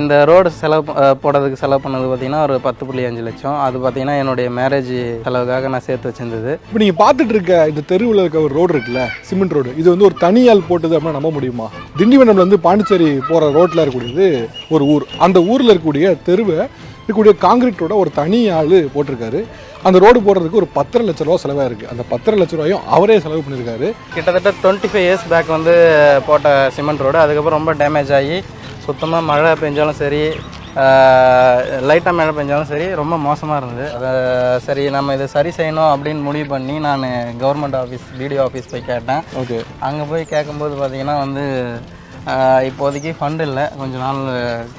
இந்த ரோடு போடுறதுக்கு செலவு பண்ணது பார்த்தீங்கன்னா ஒரு 10.5 லட்சம். அது பார்த்தீங்கன்னா என்னுடைய மேரேஜ் செலவுக்காக நான் சேர்த்து வச்சிருந்தது. இப்போ நீங்கள் பார்த்துட்டு இருக்க இந்த தெருவில் இருக்க ஒரு ரோடு இருக்குல்ல, சிமெண்ட் ரோடு, இது வந்து ஒரு தனியால் போட்டது அப்படின்னு நம்ப முடியுமா? திண்டிவனம்ல இருந்து பாண்டிச்சேரி போகிற ரோட்டில் இருக்கக்கூடியது ஒரு ஊர். அந்த ஊரில் இருக்கக்கூடிய தெருவை இருக்கக்கூடிய காங்கிரீட் ரோட ஒரு தனி ஆள் போட்டிருக்காரு. அந்த ரோடு போடுறதுக்கு ஒரு 10.5 லட்ச ரூபா செலவாக இருக்குது. அந்த 10.5 லட்ச ரூபாயும் அவரே செலவு பண்ணியிருக்காரு. கிட்டத்தட்ட 25 இயர்ஸ் பேக் வந்து போட்ட சிமெண்ட் ரோடு. அதுக்கப்புறம் ரொம்ப டேமேஜ் ஆகி சுத்தமாக மழை பெஞ்சாலும் சரி, லைட்டாக மழை பெஞ்சாலும் சரி, ரொம்ப மோசமாக இருந்தது. அதை சரி நம்ம இதை சரி செய்யணும் அப்படின்னு முடிவு பண்ணி நான் கவர்மெண்ட் ஆஃபீஸ் பிடிஓ ஆஃபீஸ் போய் கேட்டேன். ஓகே. அங்கே போய் கேட்கும்போது பார்த்தீங்கன்னா வந்து இப்போதைக்கு ஃபண்டு இல்லை, கொஞ்சம் நாள்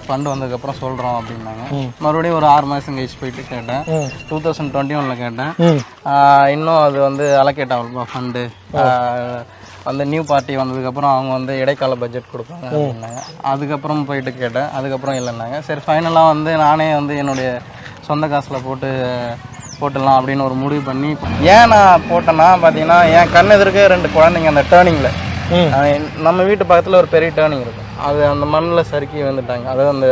ஃபண்டு வந்ததுக்கப்புறம் சொல்கிறோம் அப்படின்னாங்க. மறுபடியும் ஒரு 6 மாதம் கழிச்சு போயிட்டு கேட்டேன். 2021 கேட்டேன். இன்னும் அது வந்து அலோகேட் ஆகல ஃபண்டு. வந்து நியூ பார்ட்டி வந்ததுக்கப்புறம் அவங்க வந்து இடைக்கால பட்ஜெட் கொடுப்பாங்க அப்படின்னாங்க. அதுக்கப்புறம் போயிட்டு கேட்டேன். அதுக்கப்புறம் இல்லைன்னாங்க. சரி ஃபைனலாக வந்து நானே வந்து என்னுடைய சொந்த காசில் போட்டுடலாம் அப்படின்னு ஒரு முடிவு பண்ணி, ஏன் நான் போட்டேன்னா பார்த்தீங்கன்னா என் கண் எதிர்க்க 2 குழந்தைங்க அந்த டேர்னிங்கில், நம்ம வீட்டு பக்கத்தில் ஒரு பெரிய டேர்னிங் இருக்கும், அது அந்த மண்ணில் சறுக்கி விழுந்துட்டாங்க. அதாவது அந்த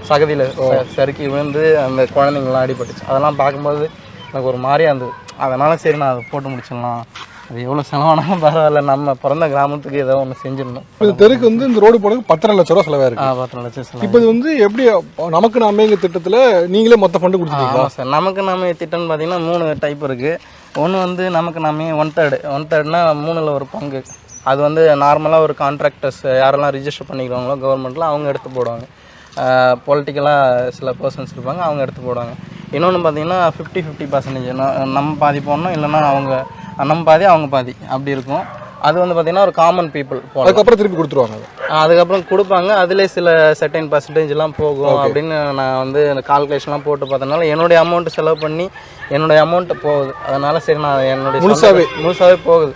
சகதியில் சறுக்கி விழுந்து அந்த குழந்தைங்களாம் அடிபட்டுச்சு. அதெல்லாம் பார்க்கும்போது எனக்கு ஒரு மாதிரியாக இருந்தது. அதனால் சரி நான் அதை போட்டு முடிச்சிடலாம், அது எவ்வளோ செலவானாலும் பரவாயில்ல, நம்ம பிறந்த கிராமத்துக்கு ஏதோ ஒன்று செஞ்சிடணும். இந்த தெருக்கு வந்து இந்த ரோடு போடுறதுக்கு 10.5 லட்ச ரூபா செலவாக இருக்குது. 10 லட்சம் செலவு. இப்போ இது வந்து எப்படி நமக்கு நாமேங்க திட்டத்தில் நீங்களே மொத்த ஃபண்டு கொடுத்துருக்கீங்களா? சார், நமக்கு நாமே திட்டம்னு பார்த்தீங்கன்னா 3 டைப் இருக்குது. ஒன்று வந்து நமக்கு நாமே 1/3னா 3ல் ஒரு பங்கு. அது வந்து நார்மலாக ஒரு கான்ட்ராக்டர்ஸ் யாரெல்லாம் ரிஜிஸ்டர் பண்ணிக்கிறாங்களோ கவர்மெண்ட்டில் அவங்க எடுத்து போடுவாங்க. பொலிட்டிக்கலாக சில பர்சன்ஸ் இருப்பாங்க, அவங்க எடுத்து போடுவாங்க. இன்னொன்று பார்த்தீங்கன்னா 50-50% நம்ம பாதி போடணும், இல்லைன்னா நம்ம பாதி அவங்க பாதி அப்படி இருக்கும். அது வந்து பார்த்தீங்கன்னா ஒரு காமன் பீப்புள் போகலாம். அதுக்கப்புறம் திருப்பி கொடுத்துருவாங்க. அதுக்கப்புறம் கொடுப்பாங்க. அதிலே சில செர்டைன் பர்சன்டேஜ்லாம் போகும் அப்படின்னு நான் வந்து கால்குலேஷன்லாம் போட்டு பார்த்தனால என்னுடைய அமௌண்ட்டு செலவு பண்ணி என்னுடைய அமௌண்ட்டு போகுது. அதனால் சரி நான் என்னுடைய முழுசாகவே போகுது.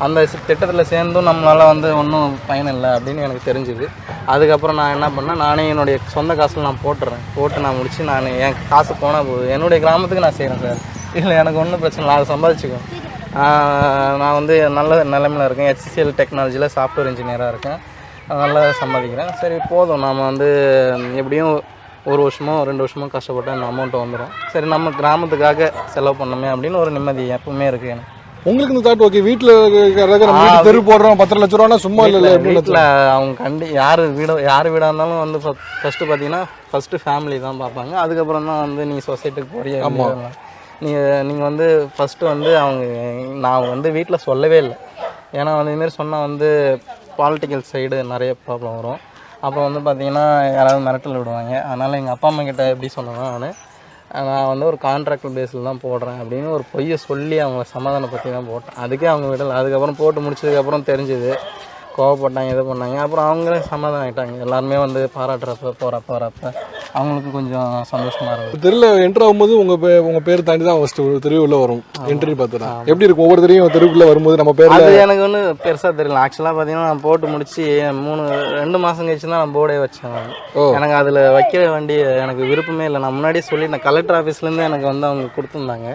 அந்த திட்டத்தில் சேர்ந்தும் நம்மளால் வந்து ஒன்றும் பயன் இல்லை அப்படின்னு எனக்கு தெரிஞ்சுது. அதுக்கப்புறம் நான் என்ன பண்ணேன், நானே என்னுடைய சொந்த காசில் நான் போட்டு நான் முடித்து நான் என் காசு போனால் போகுது, என்னுடைய கிராமத்துக்கு நான் செய்கிறேன் சார். இல்லை எனக்கு ஒன்றும் பிரச்சனை இல்லை, அதை சம்பாதிச்சுக்குவேன். நான் வந்து நல்ல நிலைமையில் இருக்கேன். HCL டெக்னாலஜியில் சாஃப்ட்வேர் இன்ஜினியராக இருக்கேன், நல்லா சம்பாதிக்கிறேன். சரி போதும், நாம் வந்து எப்படியும் 1 வருஷமோ 2 வருஷமோ கஷ்டப்பட்டு அந்த அமௌண்ட்டு வந்துடும். சரி நம்ம கிராமத்துக்காக செலவு பண்ணோமே அப்படின்னு ஒரு நிம்மதி எப்பவுமே இருக்குது எனக்கு. உங்களுக்கு இந்த தாட் ஓகே. வீட்டில் தெரு போடுறோம் 10 லட்ச ரூபானா சும்மா இல்லை. வீட்டில் அவங்க யார் வீடாக இருந்தாலும் வந்து ஃபஸ்ட்டு பார்த்தீங்கன்னா ஃபஸ்ட்டு ஃபேமிலி தான் பார்ப்பாங்க. அதுக்கப்புறம் தான் வந்து நீ சொசைட்டிக்கு போறிய. நீங்கள் வந்து ஃபஸ்ட்டு வந்து நான் வந்து வீட்டில் சொல்லவே இல்லை. ஏன்னா வந்து இதுமாரி சொன்னால் வந்து பாலிட்டிக்கல் சைடு நிறைய ப்ராப்ளம் வரும். அப்போ வந்து பார்த்திங்கன்னா யாராவது மிரட்டல் விடுவாங்க. அதனால் எங்கள் அப்பா அம்மா கிட்ட எப்படி சொன்னேன்னா, நான் வந்து ஒரு கான்ட்ராக்ட் பேஸில் தான் போடுறேன் அப்படின்னு ஒரு பொய்யை சொல்லி அவங்கள சமாதானப்படுத்தி தான் போட்டேன். அதுக்கே அவங்க விடலை. அதுக்கப்புறம் போட்டு முடிச்சதுக்கப்புறம் தெரிஞ்சுது, கோவப்பட்டாங்க, இது பண்ணாங்க. அப்புறம் அவங்களே சமாதானம் ஆகிட்டாங்க. எல்லாருமே வந்து பாராட்டுறப்ப போகிறப்ப அவங்களுக்கு கொஞ்சம் சந்தோஷமாக இருக்கும். தெருவில் என்ட்ரு ஆகும்போது உங்கள் பேர் தாண்டி தான் ஃபஸ்ட்டு ஒரு தெருவுள்ள வரும். என்ட்ரி பார்த்தா எப்படி இருக்கும்? ஒவ்வொரு தெருவும் தெருவுக்குள்ளே வரும்போது நம்ம பேர் அது எனக்கு ஒன்று பெருசாக தெரியல. ஆக்சுவலாக பார்த்தீங்கன்னா நான் போட்டு முடிச்சு 2 மாதம் கழிச்சு தான் நான் போர்டே வச்சேன். எனக்கு அதில் வைக்க வேண்டிய எனக்கு விருப்பமே இல்லை. நான் முன்னாடியே சொல்லிட்டேன். கலெக்டர் ஆஃபீஸ்லேருந்து எனக்கு வந்து அவங்க கொடுத்துருந்தாங்க,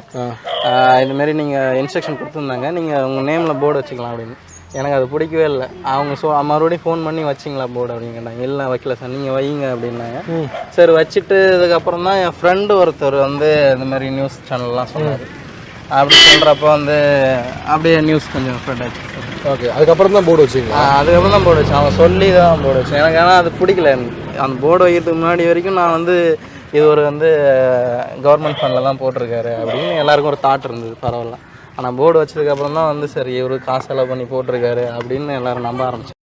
இதுமாரி நீங்கள் இன்ஸ்ட்ரக்ஷன் கொடுத்துருந்தாங்க, நீங்கள் உங்கள் நேமில் போர்டு வச்சுக்கலாம் அப்படின்னு. எனக்கு அது பிடிக்கவே இல்லை. அவங்க மறுபடியும் ஃபோன் பண்ணி வச்சிங்களா போர்டு அப்படின்னு கேட்டாங்க. இல்லை வைக்கல சார், நீங்கள் வைங்க அப்படின்னாங்க. சரி வச்சுட்டு இதுக்கப்புறம் தான் என் ஃப்ரெண்டு ஒருத்தர் வந்து இந்தமாரி நியூஸ் சேனல்லாம் சொன்னார். அப்படி சொல்கிறப்ப வந்து அப்படியே நியூஸ் கொஞ்சம் ஸ்ப்ரெட் ஆச்சு. ஓகே. அதுக்கப்புறம் தான் போர்டு வச்சிங்களா? அதுக்கப்புறம் தான் போர்டு வச்சேன். அவன் சொல்லி தான் போர்டு வச்சேன். எனக்கு ஆனால் அது பிடிக்கல. அந்த போர்டு வைக்கிறதுக்கு முன்னாடி வரைக்கும் நான் வந்து இது ஒரு வந்து கவர்மெண்ட் ஃபண்டில் தான் போட்டிருக்காரு அப்படின்னு எல்லாருக்கும் ஒரு தாட் இருந்தது. பரவாயில்ல. ஆனால் போர்டு வச்சதுக்கப்புறம் தான் வந்து சரி இவரு காசு செலவு பண்ணி போட்டிருக்காரு அப்படின்னு எல்லோரும் நம்ப ஆரம்பிச்சு.